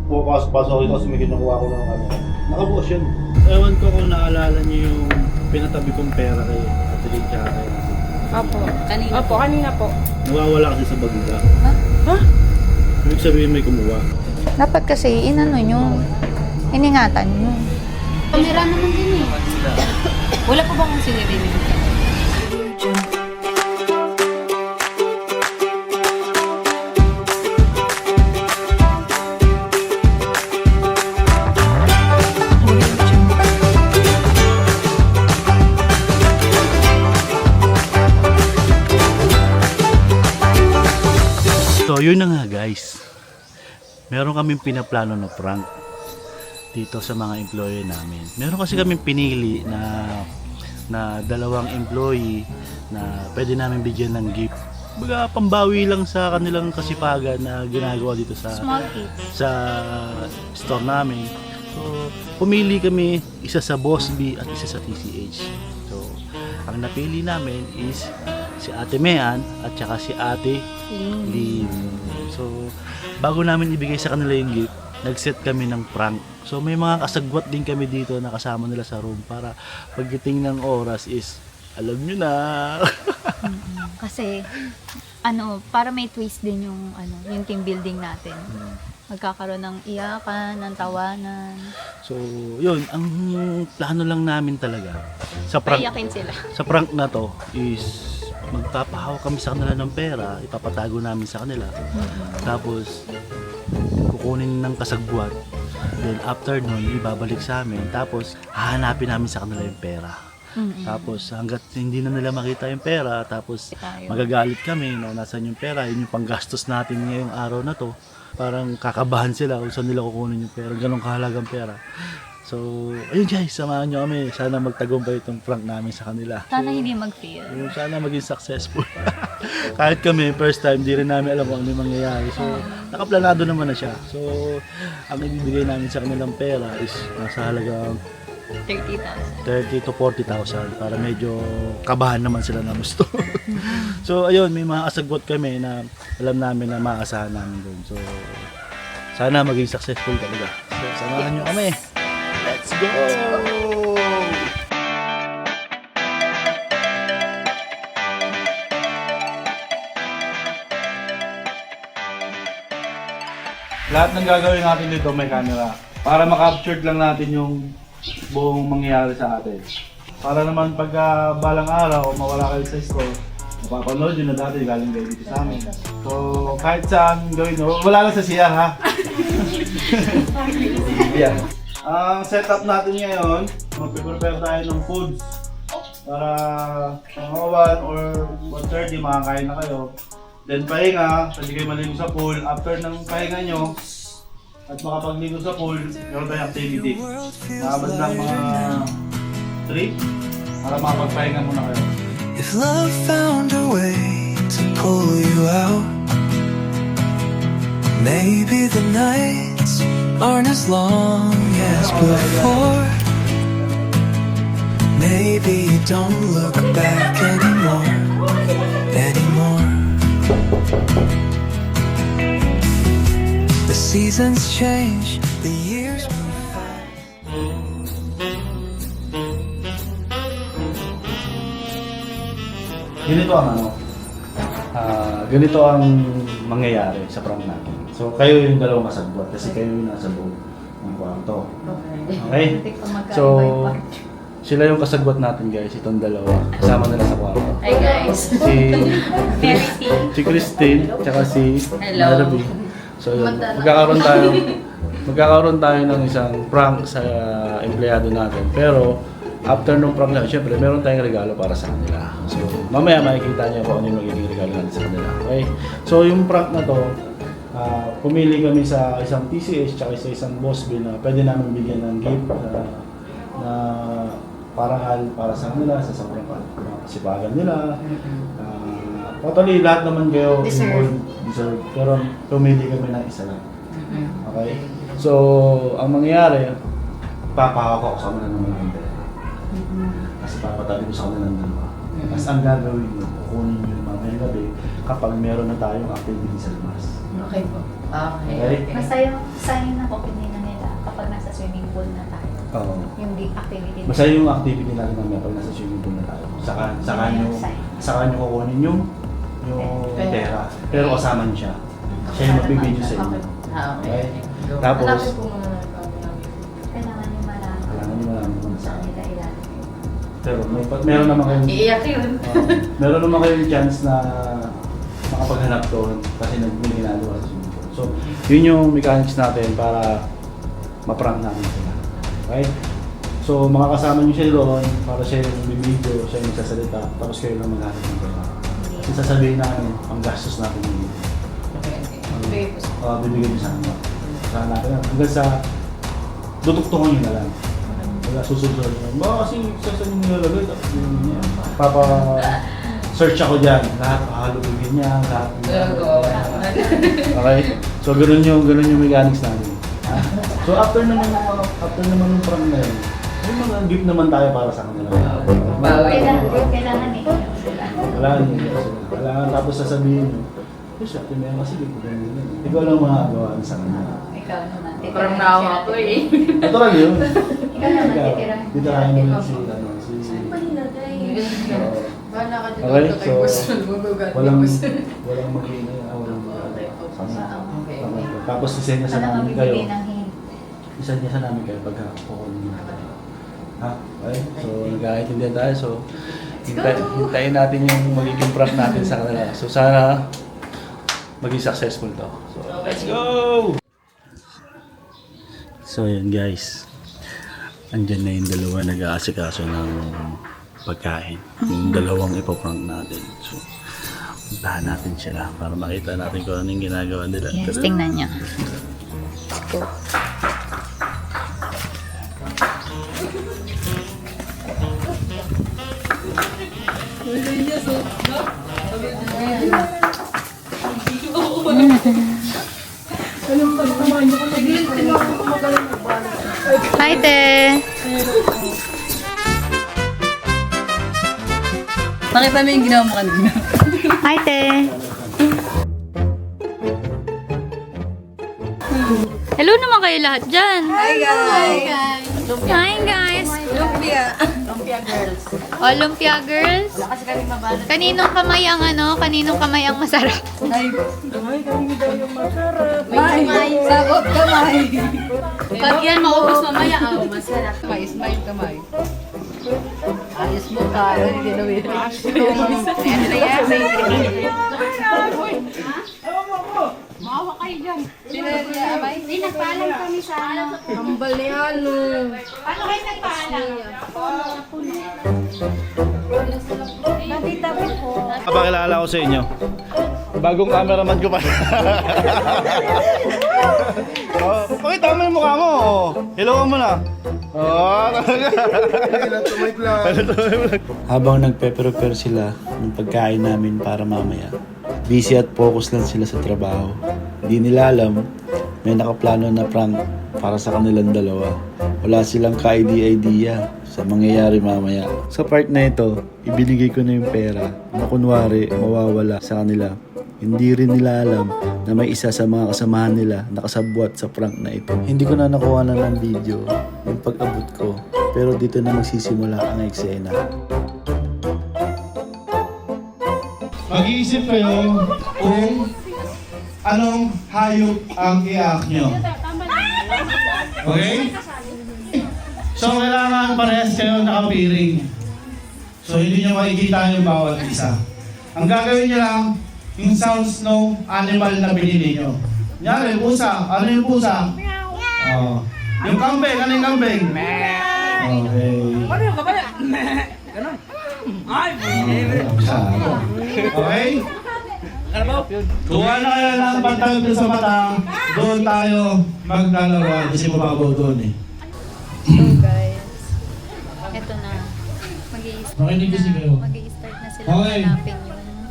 pasok ito kasi may kinukuha ko ng ano. Nakabukas yun. Ewan ko kung naalala niyo yung pinatabi kong pera kay Ate Lynn tsaka kay Ate. Opo. Kanina. Opo, kanina po. Nawawala kasi sa bagla. Ha? Ibig sabihin may kumuha. Dapat kasi inano nyo, iningatan nyo. Kamera naman din eh. Wala po bang sinirinin? So yun na nga guys. Meron kaming pinaplano na prank dito sa mga employee namin. Meron kasi kaming pinili na dalawang employee na pwede namin bigyan ng gift. Baga pambawi lang sa kanilang kasipagan na ginagawa dito sa Small kids. sa store namin. So pumili kami, isa sa Boss B at isa sa TCH. So ang napili namin is si Ate Mean at saka si Ate Lynn. So bago namin ibigay sa kanila yung gift, nag-set kami ng prank. So may mga kasagwat din kami dito na kasama nila sa room para pagdating ng oras is alam nyo na. Kasi, para may twist din yung team building natin. Magkakaroon ng iyakan, ng tawanan. So yun, ang plano lang namin talaga sa prank, Paiyakin sila. sa prank na to is magpapahawak kami sa kanila ng pera, ipapatago namin sa kanila. Tapos kukunin ng kasagwat. Then after nun, ibabalik sa amin. Tapos hahanapin namin sa kanila yung pera. Tapos hanggat hindi na nila makita yung pera, tapos magagalit kami na nasaan yung pera, yun yung panggastos natin ngayong araw na to. Parang kakabahan sila kung saan nila kukunin yung pera, ganong kahalagang pera. So, ayun guys, samahan nyo kami. Sana magtagumpay itong prank namin sa kanila. Sana hindi mag-fail. Sana maging successful. Kahit kami, first time, di rin namin alam kung ano yung mangyayari. So, nakaplanado naman na siya. So, ang ibibigay namin sa kanilang pera is nasa halagang 30,000. 30 to 40,000 para medyo kabahan naman sila na gusto. So, ayun, may mga kasagwat kami na alam namin na maasahan namin doon. So, sana maging successful talaga. So, samahan nyo kami. Let's go! Lahat ng gagawin natin dito may camera para makaptured lang natin yung buong mangyayari sa atin. Para naman pagka balang araw o mawala kayo sa store, mapapanood yun na dati galing kayo dito sa amin. So kahit saan gawin nyo, wala lang sa CR ha. Yeah. Ang setup natin ngayon, mag-prepare tayo ng foods para mga 1 or 1:30 makakain na kayo. Then pahinga, pwede kayo maligo sa pool. After ng pahinga nyo at makapagligo sa pool, meron tayong activity. Nakabad lang mga 3 para makapagpahinga muna kayo. If love found a way to pull you out, maybe the nights aren't as long as before. Maybe you don't look back anymore. The seasons change, the years move fast. Ganito ang mangyayari sa prank natin. So kayo yung dalawang kasagwat kasi kayo yung nasa loob ng kwarto. Okay? So sila yung kasagwat natin guys, itong dalawa. Kasama nila sa kwarto. Hi guys. Si Christine, tsaka si Hello. Narby. So yun, magkakaroon tayo ng isang prank sa empleyado natin. Pero after nung prank na, syempre meron tayong regalo para sa kanila. So mamaya makikita niyo kung ano yung magiging regalo natin sa kanila. Okay? So yung prank na to, pumili kami sa isang TCH tsaka sa isang Boss B na pwede namin bigyan ng gift na parangal para sa kanila, sa sobrang kasipagan nila. Totally lahat naman kayo Deserve. pero pumili kami ng isa lang. Okay? So ang mangyayari, papahawak ako sa kanila ng mga pera. Kasi papatabi ko sa kanila ng dalawa. Tapos ang gagawin nyo, kukunin nyo yung mga gabi kapag meron na tayong activity sa labas. Okay po. Okay. Okay? Masaya na opinion na nila kapag nasa swimming pool na tayo. Oo. Yung big activity. Basta yung activity natin mamaya pag nasa swimming pool na tayo. Saka nyo kukunin yung pera. Pero kasama niyo siya. Siya yung magbibideo sa inyo. Okay. Go. Tapos, Hanapin po muna ng Kailangan nyo malaman. kailangan nyo malaman kung Saan saan. nila ilan. Pero meron naman kayong Iiyak yun. meron naman kayong chance na makapaghanap doon kasi may ginagawa sa swimming pool. So, yun yung mechanics natin para ma-prank namin sila. Okay? So, makakasama nyo siya doon para siya yung bibideo, siya yung sasalita, tapos kayo lang maghanap ng pera. Kasi sasabihin namin ang gastos natin yun. Okay po. Bibigyan nyo sa amin. Saan natin lang. Hanggang sa duduktungan nyo na lang. Wala susunod nyo. Baka kasi saan nyo nilalagay. Tapos yun niya. Search ako dyan. Lahat pahalugin niya. Lahat. Okay? So, ganun yung mechanics natin. Ha? So, after naman ng prank na yun, may mga gift naman tayo para sa kanila. Kailangan eh. Kailangan tapos sasabihin nyo, siya, tinayang kasi di ko ganyan. Ikaw lang makagawa sa kanya. Ikaw naman. Parang naawa ko eh. Natural yun. Ikaw naman titirahin. Titirahin mo yun si... Saan pa nilagay? Oo. Bahala ka dito. Okay, Kay so, boss. Magugat ni walang boss. mag-iingay. Walang Okay. Tapos isa sa Wala namin kayo. magbibigay ng hint. Isa sa namin kayo pagka kukunin natin. Ha? Okay? So, nagkakaintindihan tayo. So, hintayin natin yung magiging prank natin sa kanila. So, sana maging successful to. So, let's go! So, yun guys. Andyan na yung dalawa nag-aasikaso ng pagkain. Yung dalawang ipaprank natin. So, puntahan natin sila para makita natin kung anong ginagawa nila. Yes, tingnan niyo. Let's go. Hi, te. Nakita mo yung ginawa mo kanina. Hi, te. Hello naman kayo lahat dyan. Hi guys! Hi, guys. Lumpia girls. Olympia girls. Kasi kami mabalot. Kaninong kamay ang kaninong kamay ang masarap? May kamay. Sagot kamay. Pag yan maubos mamaya, masarap. Smile kamay. Ayos mo tayo. Hindi na wait. Maawa kayo dyan. Sinarya, abay? Hindi, nagpaalam kami sa Kambal ni Ano. Paano kayo nagpaalam? Tabi-tabi po. Papakilala ko sa inyo. Bagong cameraman ko pa. Pakita mo yung mukha mo. Hello ka muna. Habang nagpe-prepare sila ng pagkain namin para mamaya, busy at focus lang sila sa trabaho. Hindi nila alam, may nakaplano na prank para sa kanilang dalawa. Wala silang ka-idea sa mangyayari mamaya. Sa part na ito, ibinigay ko na yung pera na kunwari mawawala sa kanila. Hindi rin nila alam na may isa sa mga kasamahan nila nakasabwat sa prank na ito. Hindi ko na nakuha na ng video yung pag-abot ko, pero dito na magsisimula ang eksena. Mag-iisip kayo kung anong hayop ang iyak nyo. Okay? So, kailangan parehas kayo nakapiring. So, hindi nyo makikita yung bawat isa. Ang gagawin nyo lang, yung sounds ng animal na binili nyo. Nyari, pusa. Ano yung pusa? Oh. Yung kambing, ano yung kambing? Okay. Ano yung kabaya? Ganon. Okay? Kuha na kayo ng pantay sa mata, doon tayo maglalaro kasi mababaw doon eh. So guys, eto na. Makinig kasi kayo. Mag-i-start na sila Okay. hanapin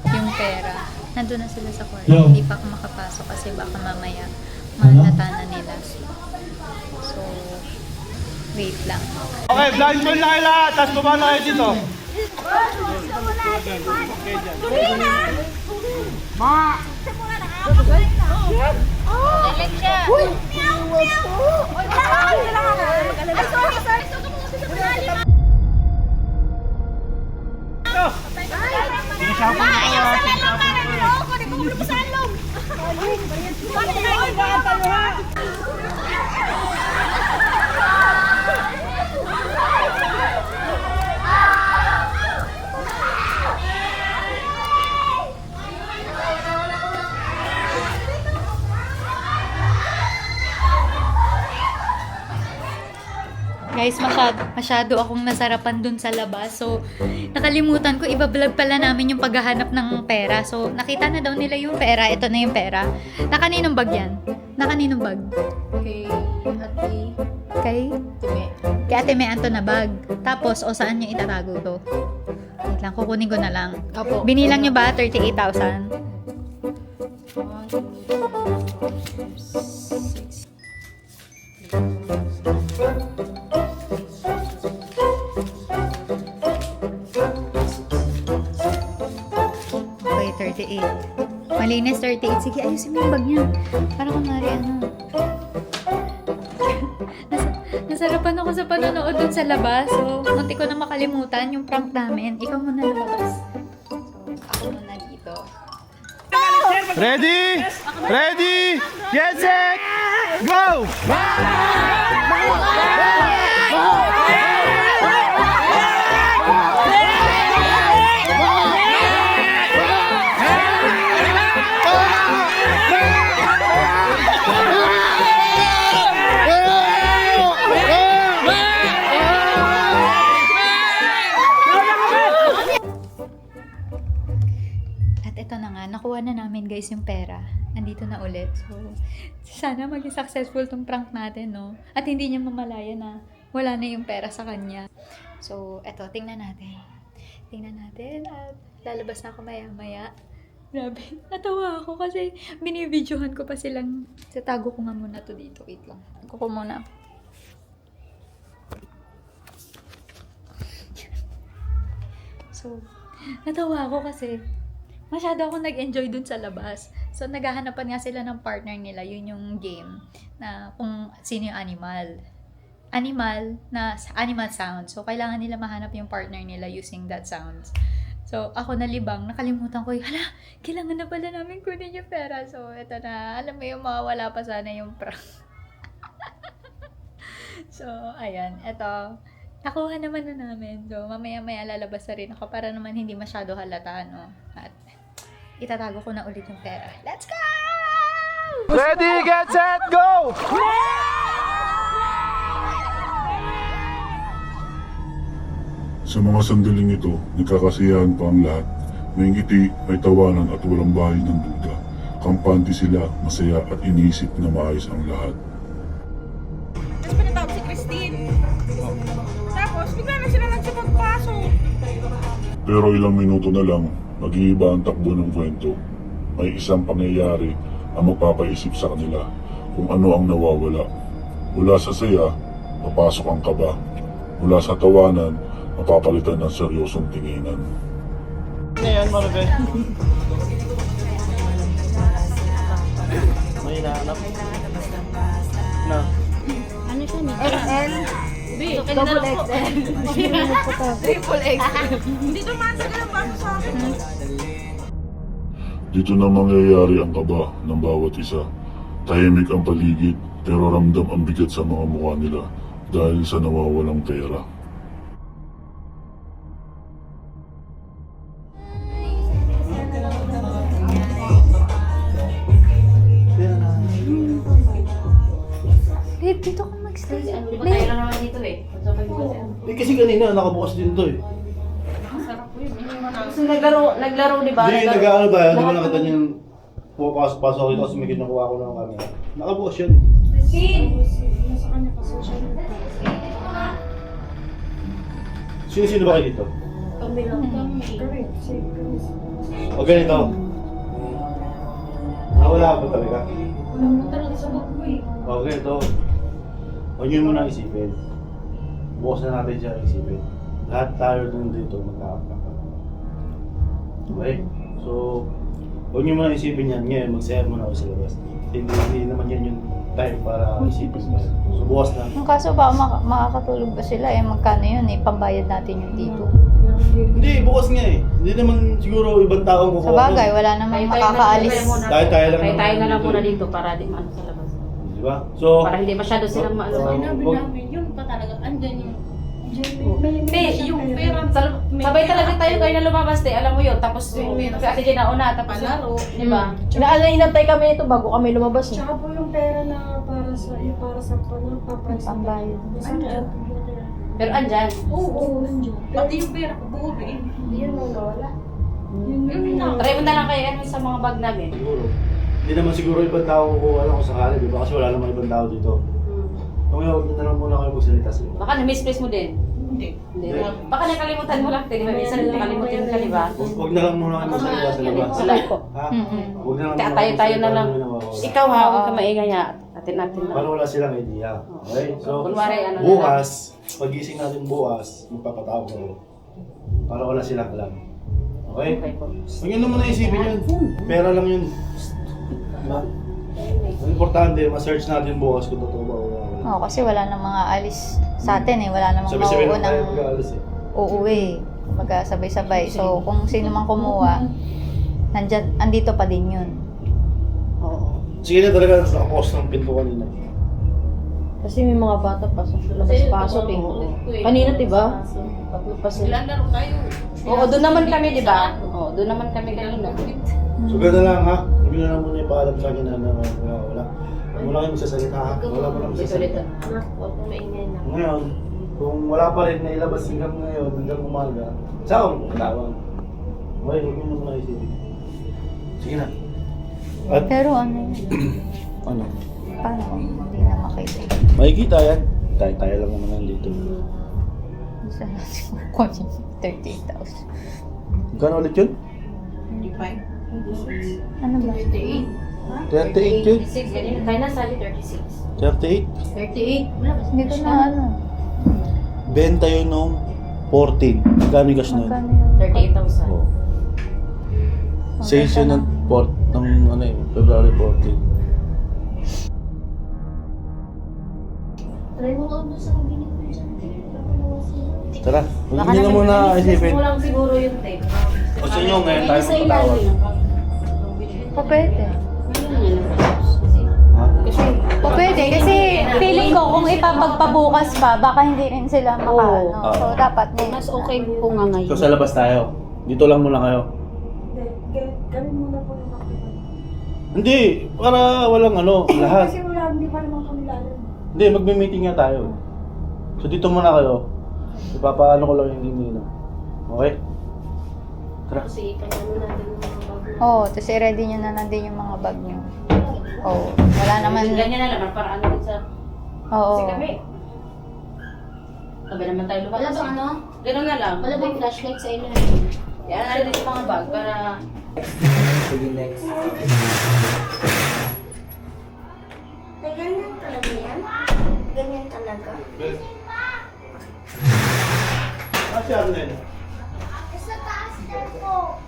yung pera. Nandun na sila sa court. Yo. Hindi pa ako makapasok kasi baka mamaya mahalata na nila. So, wait lang. Okay, blindfold na kayo lahat, tapos baba na kayo dito. Guys, masyado akong nasarapan dun sa labas. So, nakalimutan ko, iba-vlog pala namin yung paghahanap ng pera. So, nakita na daw nila yung pera. Ito na yung pera. Nakaninong bag yan? Nakaninong bag? Kay Ate Kay? Time. Kay Ate May Anto na bag. Tapos, saan nyo itatago to? Wait lang, kukunin ko na lang. Opo. Binilang nyo ba 38,000? 1, 2, 3, 4, 5, 6. Okay, 38. Malinis, 38. Sige, ayusin mo yung bag niya. Para kunwari ano. Nasarapan ako sa panonood dun sa labas. So, munti ko na makalimutan yung prank namin. Ikaw muna lumabas. So, ako muna dito. Ready? Ready? Get set! Go! At ito na nga, nakuha na namin guys yung pera. Andito na ulit. So, sana maging successful tong prank natin, no? At hindi niya mamalaya na wala na yung pera sa kanya. So, eto, tingnan natin. Tingnan natin at lalabas na ako maya-maya. Grabe, natawa ako kasi binibidyohan ko pa silang... Tago ko nga muna to dito. Wait lang. Tago ko muna. So, natawa ako kasi masyado ako nag-enjoy dun sa labas. So, naghahanapan nga sila ng partner nila. Yun yung game na kung sino yung animal. Animal na animal sound. So, kailangan nila mahanap yung partner nila using that sounds. So, ako nalibang, nakalimutan ko, hala, kailangan na pala namin kunin yung pera. So, eto na, alam mo yung mawawala pa sana yung prank. So, ayan, eto. Nakuha naman na namin. So, mamaya-maya lalabas na rin ako para naman hindi masyado halata, no? At itatago ko na ulit yung pera. Let's go! Ready? Get set! Go! Sa mga sandaling ito, nagkakasiyahan pa ang lahat. May ngiti, may tawanan at walang bahay ng duda. Kampante sila, masaya at iniisip na maayos ang lahat. Tapos pinatawag si Christine. Tapos bigla na sila nagsipagpasok. Pero ilang minuto na lang, mag-iiba ang takbo ng kwento. May isang pangyayari ang magpapaisip sa kanila kung ano ang nawawala. Mula sa saya, papasok ang kaba. Mula sa tawanan, mapapalitan ng seryosong tinginan. Ngayon, Maribel. May hinahanap. Na. Ano siya ni? XL? Double XL. Triple XL. Hindi tumatagal ang baso sa akin. Dito na mangyayari ang kaba ng bawat isa. Tahimik ang paligid, pero ramdam ang bigat sa mga mukha nila dahil sa nawawalang pera. Babe, dito ka mag-stay. Di ba tayo lang naman dito eh? Sabay ko kasi. Eh kasi kanina nakabukas din to eh. Kasi naglaro di ba? Hindi, nag-ano ba? Di ba nakita niyo yung pumapasok-pasok ito kasi may kinukuha ko ng camera. Nakabukas yun. Sino-sino ba kayo dito? Kami lang kami. O ganito. Wala pa talaga. Wala mo talaga sa bag ko eh. O ganito. Huwag niyo muna isipin. Bukas na natin siya isipin. Lahat tayo dun dito magkakapaka. Okay? So, Huwag niyo muna isipin yan. Ngayon, magsaya muna ako sa labas. Hindi naman yan yung time para isipin mo. So, bukas na. Yung kaso ba makakatulog ba sila? Magkano yun pambayad natin yung dito. Hindi, bukas nga eh. Hindi naman siguro ibang tao ang kukuha. Sa bagay, wala namang makakaalis. Tayo lang Tayo na lang dito muna eh. dito para di maano sa labas. Di ba? So, Para hindi masyado silang maano. Sinabi wag- namin, yun pa talaga, andyan yung... Hindi, yung pera, sabay talaga tayo kayo na lumabas alam mo yun. Tapos yung si Ate Jen nauna, tapos Palaro. di ba? Inantay kami nito bago kami lumabas eh. Tsaka po yung pera na para sa paprice. Pambayad. Andyan. Pero andyan. Oo, nandiyan. Pati yung pera ko, buo rin. Hindi yan nawala. Yun na. Try mo na lang kayo sa mga bag namin. siguro. Hindi naman siguro ibang tao kukuha lang kung sakali, di ba? Kasi wala naman ibang tao dito. So, ngayon, huwag na lang muna kayo magsalita sila. Baka na-misplace mo din. Hindi. Hindi. Baka nakalimutan mo lang. Di ba? Minsan nakalimutan ka, di ba? Huwag na lang muna kayo magsalita sa labas. Wala. Ha? Huwag na lang Kaya muna tayo na lang. kayo magsalita. Ikaw ha, huwag ka maingay ha. Atin natin Para lang. wala silang idea. Okay? So, Kunwari, ano na bukas, pagising natin bukas, magpapatawag ako. Para wala silang alam. Okay? Okay po. Huwag yun naman naisipin yun. Pera lang yun. Diba? Ang importante, ma-search natin bukas kung totoo ba o wala. Oo, kasi wala nang mga alis sa atin Wala namang Sabi-sabi lang tayo mauunang mag-aalis eh. uuwi. Magkasabay-sabay. So, kung sino mang kumuha, andito pa din yun. Oo. Sige na talaga nakapost ng pinto kanina. Kasi may mga bata pa sa labas-pasok eh. Kanina diba? Tatlo pa sila. Ilan laro tayo? Oo, doon naman kami, di ba? Oo, doon naman kami kanina. So gano'n lang ha. Hindi na lang muna ipaalam sa akin na wala. Wala kayo magsasalita ha. Wala mo lang magsasalita. Anak, huwag mo maingay na. Ngayon, kung wala pa rin na ilabas hanggang ngayon, hanggang umaga, sa ako magkatawag. Okay, huwag mo muna isipin. Sige na. At Pero ano yun? ano? Paano kung hindi na makita? Makikita yan. Tayo lang naman nandito. Saan natin kukuha yung 38,000? Gano'n ulit yun? 25. Ano ba? 38 yun? 36, ganyan. Tayo na sali 36. 38? 38? Wala ba? Hindi ko na ano. Benta yun nung 14. Magkano yung gas na yun? Magkano yun? 38,000. Oo. Sales yun ng February 14. Try mo ka doon sa kabinet mo dyan. Tara, huwag nyo na muna isipin. Mo lang siguro yung tape. O sa inyo, ngayon tayo magpatawag. O pwede. Ha? O pwede. Kasi feeling ko kung ipapagpabukas pa, baka hindi rin sila makaano. Oo. So dapat ngayon. Mas okay po nga ngayon. So sa labas tayo. Dito lang muna kayo. Gawin mo na po yung makikita. Hindi, para walang lahat. Kasi wala, hindi pa naman kami lalim. Hindi, magme-meeting nga tayo. So dito muna kayo. Ipapaano ko lang yung hindi Okay? Tara. Kasi ano natin yung mga bago. Oo, tapos i-ready nyo na lang din yung mga bag nyo. Oo, wala naman. Ganyan na naman para ano din sa... Oo. Kasi kami. Sabi naman tayo lumabas. Wala bang ano? Ganun na lang. Wala bang flashlight sa inyo? Yan na rin yung mga bag para... Ganyan talaga yan? Ganyan talaga? Kasi ano na yun? Sa taas na po.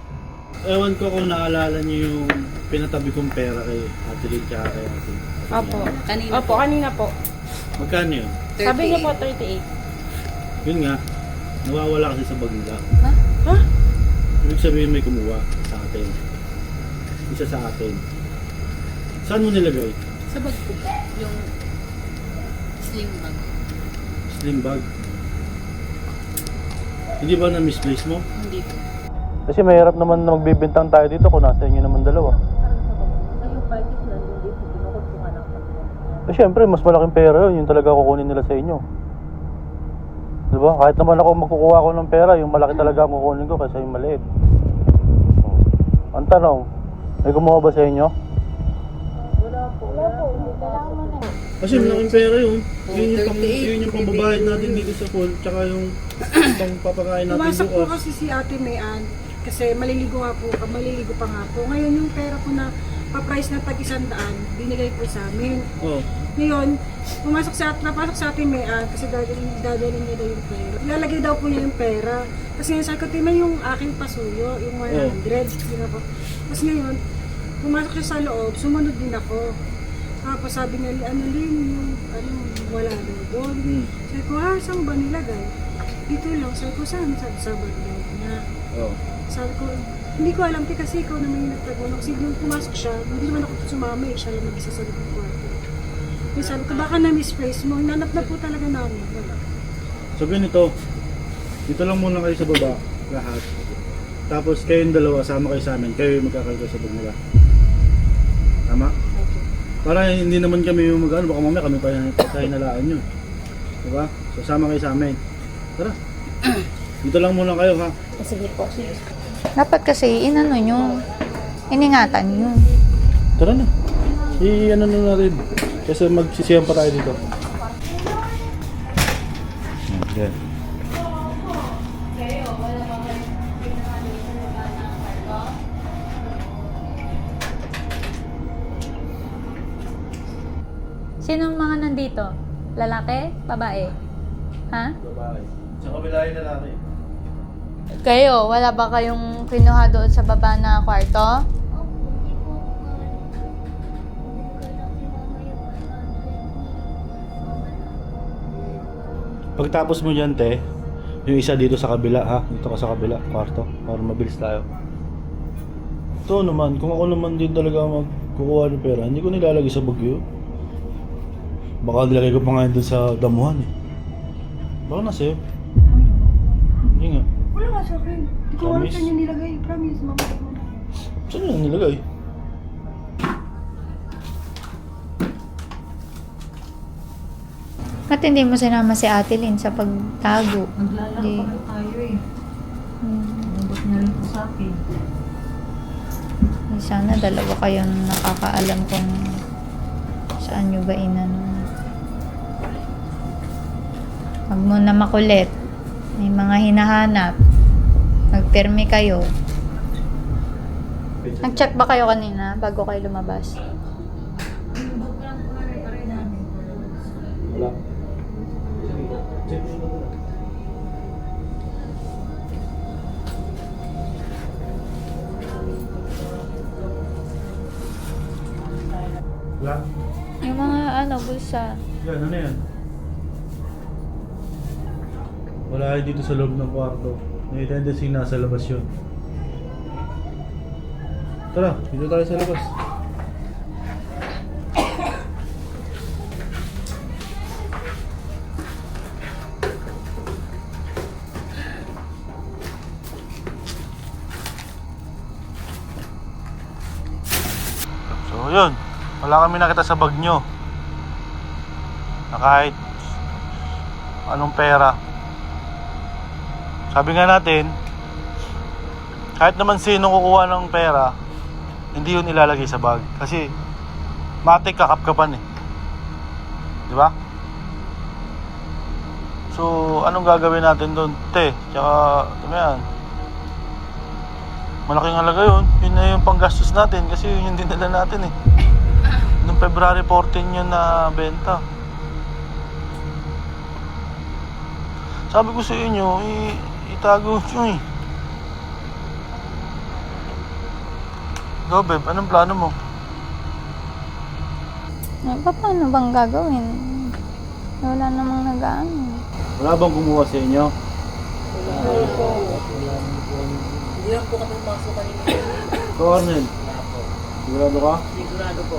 Ewan ko kung naalala niyo yung pinatabi kong pera kay Ate Lynn tsaka kay Ate. Opo. Kanina Opo, kanina po. Magkano yun? Sabi niya po 38. Yun nga, nawawala kasi sa bag nila. Ha? Ibig sabihin may kumuha sa atin. Isa sa atin. Saan mo nilagay? Sa bag ko. Yung sling bag. Slim bag. Hindi ba na-misplace mo? Hindi ko. Kasi mahirap naman na magbibintang tayo dito kung nasa inyo naman dalawa. Eh syempre, mas malaking pera yun. Yung talaga kukunin nila sa inyo. Diba? Kahit naman ako magkukuha ko ng pera, yung malaki talaga ang kukunin ko kaysa yung maliit. Ang tanong, may kumuha ba sa inyo? Wala po. Kailangan mo na. Kasi malaking pera yun. Yun yung pambabayad natin dito sa pool, tsaka yung pang papakain natin Pumasok po bukas. kasi si Ate Mayan kasi maliligo pa nga po. Ngayon yung pera po na pa-price na tag 100, binigay po sa amin. Oh. Ngayon, napasok sa Ate Mayan kasi dadalhin niya daw yung pera. Ilalagay daw po niya yung pera. Kasi ngayon sabi ko, tingnan yung aking pasuyo, yung 100. Yun na po. Tapos ngayon, pumasok siya sa loob, sumunod din ako. Tapos sabi niya, wala daw doon. Sabi ko, saan ba nilagay? Dito lang. Sabi ko, saan? Sabi sa bag niya. Oo. Sabi ko, hindi ko alam kasi ikaw naman yung nagtagunong. Kasi nung pumasok siya, hindi naman ako sumama siya lang mag-isa sa loob ng kwarto. Kaya sabi ko, baka na-misplace mo. Nanap na po talaga namin. Wala. So ganito, dito lang muna kayo sa baba, lahat. Tapos kayong dalawa, sama kayo sa amin, kayo yung magkakaroon sa bag nila. Tama? Para hindi naman kami yung mag-ano, baka mamaya kami pa hinalaan nyo. Diba? So sama kayo sa amin. Tara. Dito lang muna kayo ha. Sige po. Dapat kasi inano nyo, iningatan nyo. Tara na. I-ano na rin. Kasi magsisiyan pa tayo dito. Okay. Sinong mga nandito? Lalaki? Babae? Ha? Babae. Sa kabila yung lalaki. Kayo, wala ba kayong kinuha doon sa baba na kwarto? Pagtapos mo dyan, te, yung isa dito sa kabila, ha? Dito ka sa kabila, kwarto, para mabilis tayo. Ito naman, kung ako naman din talaga magkukuha ng pera, hindi ko nilalagay sa bagyo. Baka nilagay ko pa nga doon sa damuhan, eh. Baka na sa'yo. Hindi nga. Wala nga sa akin. Hindi ko alam Promise? saan yung nilagay. Promise, mama. Saan yung nilagay? At hindi mo sinama si Ate Lynn sa pagtago. Naglalaro pa tayo eh. Nabot na rin po sa akin. Sana dalawa kayong nakakaalam kung saan nyo ba inano. Huwag mo na makulit. May mga hinahanap. Magpirmi kayo. Nag-check ba kayo kanina bago kayo lumabas? Wala. Wala? Yung mga bulsa. Yan, ano yan? Wala dito sa loob ng kwarto. May tendency nasa labas yun. Tara, dito tayo sa labas. So yun, wala kami nakita sa bag nyo na kahit anong pera. Sabi nga natin, kahit naman sino kukuha ng pera, hindi yun ilalagay sa bag. Kasi matik kakapkapan eh. Di ba? So anong gagawin natin doon? Te, tsaka ano yan, malaking halaga yun. Yun na yung panggastos natin kasi yun yung dinala natin eh. Noong February 14 yun na benta. Sabi ko sa inyo, itago nyo eh. Go babe, anong plano mo? Paano bang gagawin? Wala namang nag-ano. Wala bang kumuha sa inyo? Hindi lang po kami pumasok kanina. Ito, Arnel. Sigurado ka? Sigurado po.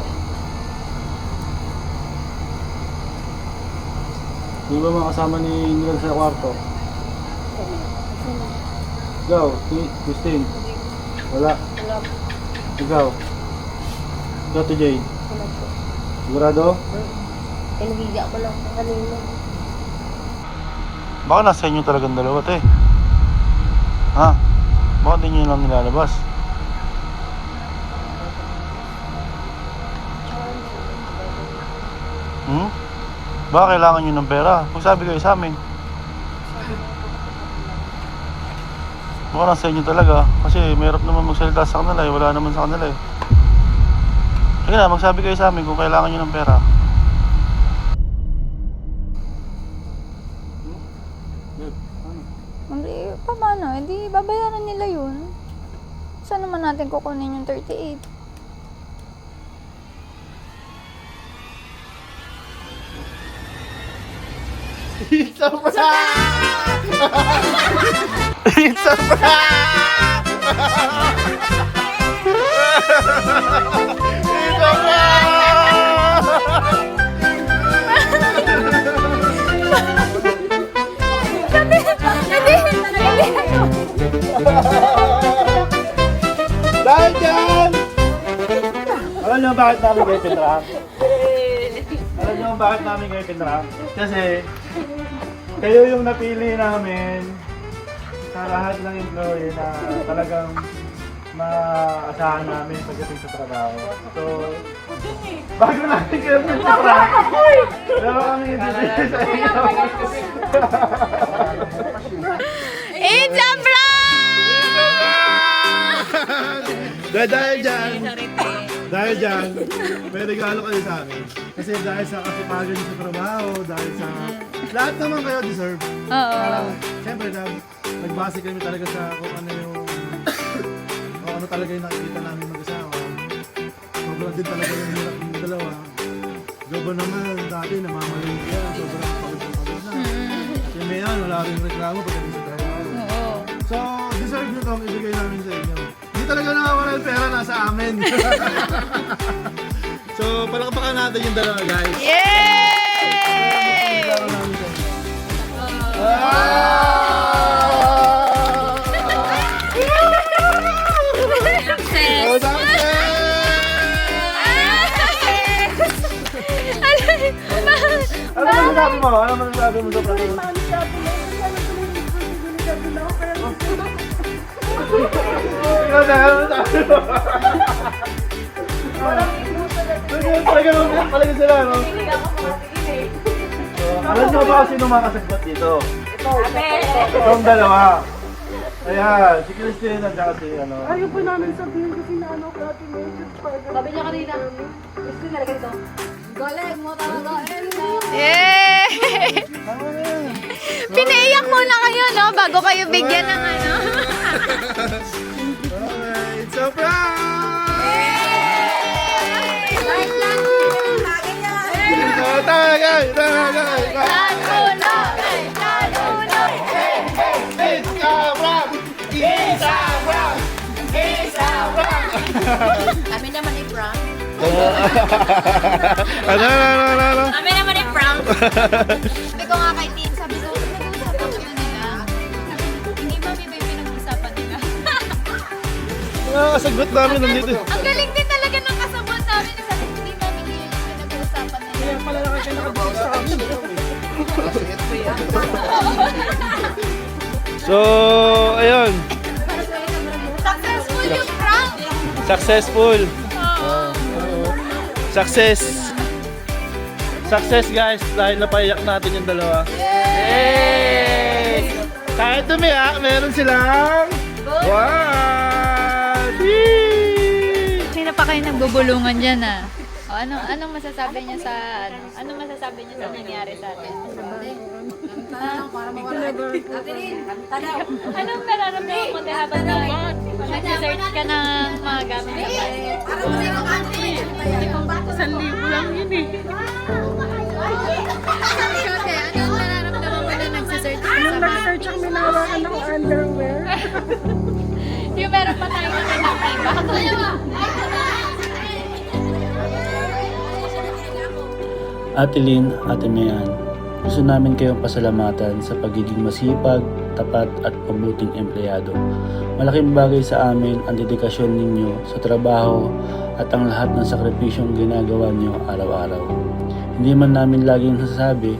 Di ba mga kasama ni Nilan sa kwarto? Ikaw, Christine? Wala. Wala po. Ikaw? Ikaw, TJ? Wala po. Sigurado? Nahihiya ko lang po kanina. Baka nasa inyo talagang dalawa, te. Ha? Baka di nyo lang nilalabas. Baka kailangan nyo ng pera. Magsabi kayo sa amin. Baka nasa inyo talaga. Kasi mahirap naman magsalita sa kanila eh. Wala naman sa kanila eh. Sige na, magsabi kayo sa amin kung kailangan nyo ng pera. Hindi, paano? Hindi, babayaran nila yun. Saan naman natin kukunin yung 38? It's a prank! It's a prank! It's a prank! Dahil dyan! Alam niyo bakit namin kayo pinrank? Alam niyo bakit namin kayo pinrank? Kasi kayo yung napili namin sa lahat ng employee na talagang maasahan namin pagdating sa trabaho. So, bago namin kayo pinrank, pero kami hindi sa inyo. It's a prank! Dahil dyan, may regalo kayo sa amin. Kasi dahil sa kasipagan niyo sa trabaho, dahil sa lahat naman kayo deserve. Oo. Siyempre, nagbase kami talaga sa kung ano talaga yung nakikita namin mag-asawa. Sobrang din talaga yung hirap ng dalawa. Jobo naman, dati namamalingk yan. Sobrang pagod na. Kasi mayan, wala rin reklamo pagdating sa trabaho. Oo. So, deserve nyo itong ibigay namin sa inyo. Hindi talaga nakawala yung pera, nasa amin. So, palakpakan natin yung dalawa, guys. Yay! Success! Oh, success! Ano masasabi mo? Ano masasabi mo sa prank? Ikaw na, ano masasabi mo? Talaga sila, no? Alam niyo ba kung sino makasagbat dito? Itong dalawa. Ayan, si Christine at saka si ano. Ayaw po namin sabihin kasi na ano, Ate Mildred. Sabi niya kanina, gusto niya lagay ito. Galing mo talaga, Elsa. Yay! Tama na yan. Pinaiyak muna kayo, no? Bago kayo bigyan ng ano. Okay, it's a prank! Tagay! Kami naman i-prank. Ano? Kami naman i-prank. Sabi ko nga kay Tin, sabi ko, pinag-uusapan ko nila. Hindi ba may pinag-uusapan nila? Nakakasagot namin nandito. Ang galing din talaga ng kasabot namin. Sabi ko, hindi namin yung pinag-uusapan nila. Kaya pala lang kayo nakabukas sa amin. So, ayun. Successful yung prank! Successful. Success guys, dahil napaiyak natin yung dalawa. Yay! Kahit tumiyak, meron silang one! Yee! Sino pa kayo nagbubulungan dyan ah? O, anong masasabi niya sa anong masasabi niya sa nangyari sa atin? Anong nararamdaman mo habang nag-search ka ng mga gamit sa bahay? Lang yun eh. Kasi anong nararamdaman mo na nagsisearch ka sa Nung bahay? nag-search ang minawakan ng underwear. Yung meron pa tayong nakita iba. Ate Lynn, Ate Mayan, gusto namin kayong pasalamatan sa pagiging masipag, tapat at mabuting empleyado. Malaking bagay sa amin ang dedikasyon ninyo sa trabaho at ang lahat ng sakripisyong ginagawa nyo araw-araw. Hindi man namin laging nasasabi,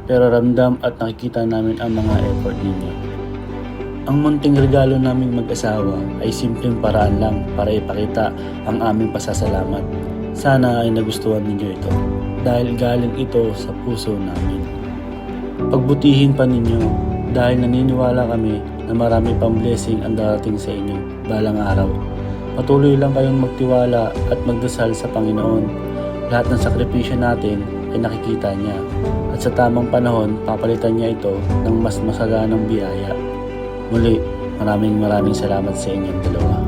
pero ramdam at nakikita namin ang mga effort ninyo. Ang munting regalo naming mag-asawa ay simpleng paraan lang para ipakita ang aming pasasalamat. Sana ay nagustuhan ninyo ito dahil galing ito sa puso namin. Pagbutihin pa ninyo dahil naniniwala kami na marami pang blessing ang darating sa inyo balang araw. Patuloy lang kayong magtiwala at magdasal sa Panginoon. Lahat ng sakripisyo natin ay nakikita niya at sa tamang panahon papalitan niya ito ng mas masaganang biyaya. Muli, maraming salamat sa inyong dalawa.